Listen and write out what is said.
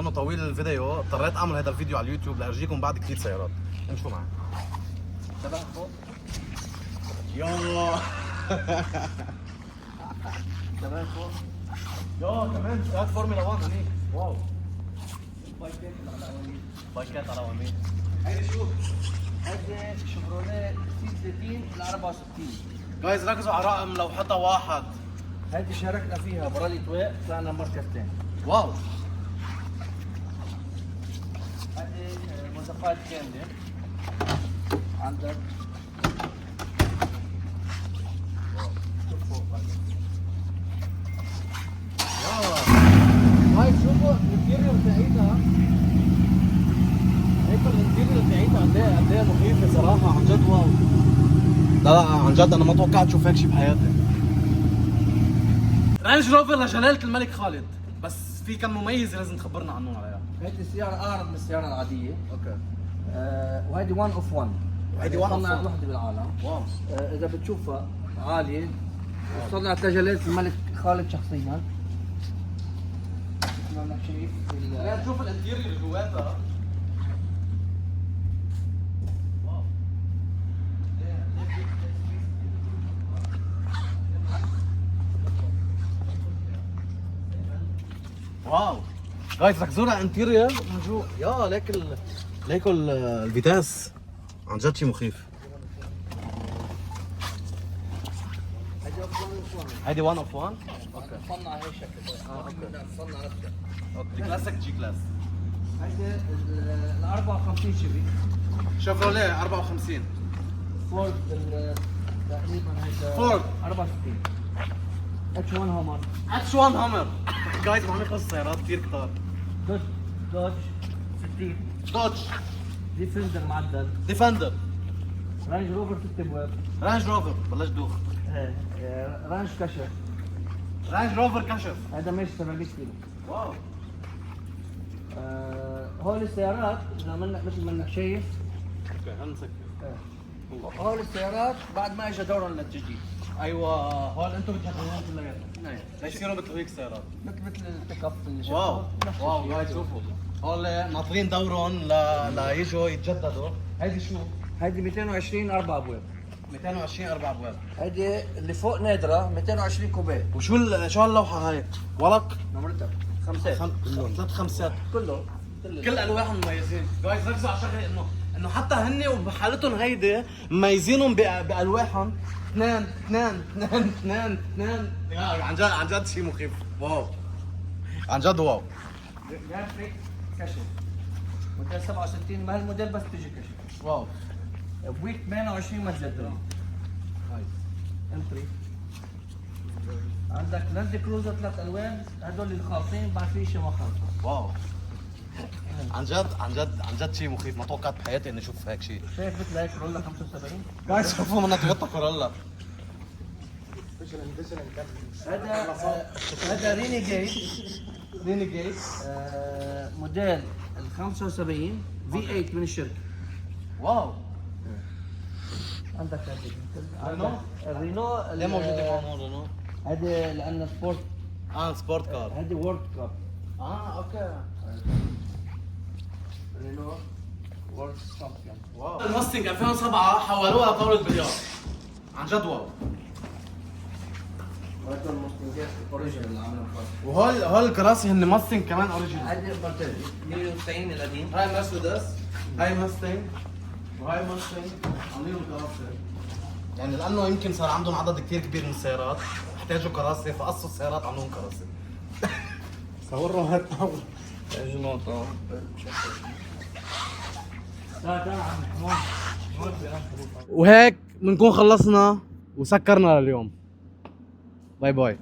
منه طويل الفيديو، اضطريت اعمل هذا الفيديو على اليوتيوب لارجيكم بعد كثير سيارات. امشوا معي. تبع فوق يا تبع فوق يا كمان سيارات فورمولا 1 هنيك. واو بايكات على قوانين. بايكات على ومين. هيدي شو؟ هيدي شيفروليه سي 30 ل 64. جايز ركزوا على رقم لو حتى واحد. هيدي شاركنا فيها برالي طويق طلعنا مركزتين. واو هيدي مواصفات كامله. عندك شوف فوق هاي شوفوا الانتيريور بتاعتها. هيك الانتيريور بتاعتها قد ايه مخيفه صراحه عن جد. واو لا عن جد انا ما توقعت اشوف هيك شيء بحياتي. رانج روفر لجلالة الملك خالد، بس في كم مميز لازم تخبرنا عنهم عليها. هيدي السياره اعرض من السياره العاديه. اوكي. وهيدي 1 اوف 1. هيدي 1 of 1. صنعت وحده بالعالم. واو. اذا بتشوفها عاليه صنعت لجلاله الملك خالد شخصيا. مثل ما شايف خلينا نشوف الانتيريور جواتها. واو جايز ركزوا على الانتيريور من جوا. يا ليكو الفيتاس عن جد شيء مخيف. هيدي 1 اوف 1. اوكي صنع هي شكل. اوكي صنع نفسها. اوكي كلاسيك جي كلاس. هيدي ال 54 شيفي شيفروليه 54. فورد تقريبا هيدا فورد 64. اتش 1 هامر. اتش 1 هامر. جايز معنا قصة سيارات كثير كتار. دوج 60. دوج ديفندر معدل. ديفندر. رانج روفر 6 ابواب. رانج روفر بلش دوخ. رانج كشف. رانج روفر كشف. هذا ماشي 700 كيلو. واو. هول السيارات اذا منك مثل ما انك شايف. اوكي خلينا نسكر. هول السيارات بعد ما اجى دورهم للتجديد. ايوه هول انتم بتحكوهم كلياتهم. نعم. ليصيروا مثل هيك سيارات. مثل البيك اب اللي واو نفس واو الشيء. جايز شوفوا هول ناطرين دورهم ليجوا يتجددوا. هيدي شو؟ هيدي 220 4 ابواب. 220 4 ابواب. هيدي اللي فوق نادره 220 كوبيه. شو هاللوحه هاي؟ ورق؟ نمرتها خمسات. ثلاث خمسات. كله كل الواحهم مميزين. جايز ركزوا على شغله انه حتى هن وبحالتهم هيدي مميزينهم بالواحهم. اثنين عن جد شيء مخيف. واو عن جد واو. جرافيك كشف. موديل 67 ما هالموديل بس تيجي كشف. واو ويك 28 ما تجدد. انتري. عندك لاند كروزر 3 الوان هدول الخالصين بعد في شيء ما خالص. واو عن جد شيء مخيف. ما توقعت بحياتي اني اشوف هيك شيء. شايف مثل هيك كورولا 75. جايز شوفوا منا تويوتا كورولا. هذا رينيجيت موديل ال 75 في 8 من الشركه. واو عندك رينو؟ الرينو ليه موجودة هون رينو؟ هذا لانه سبورت. سبورت كار. هذه وورد كاب. اوكي. رينو وورد شامبيون. واو الماستنج 2007 حولوها لطاولة بلياردو. عن جد واو. وهذول المستنجات اوريجينال اللي عملوا فاست. وهول الكراسي هن ماستنج كمان اوريجينال. هذه البرتيج 190 القديم. هاي مرسيدس، هاي ماستنج، وهاي ماستنج عاملين كراسي. يعني لانه يمكن صار عندهم عدد كثير كبير من السيارات، احتاجوا كراسي فقصوا السيارات عملوهم كراسي. صوروا هاي الطاولة. جنوطة. لا عم حمود. وهيك بنكون خلصنا وسكرنا لليوم. باي باي.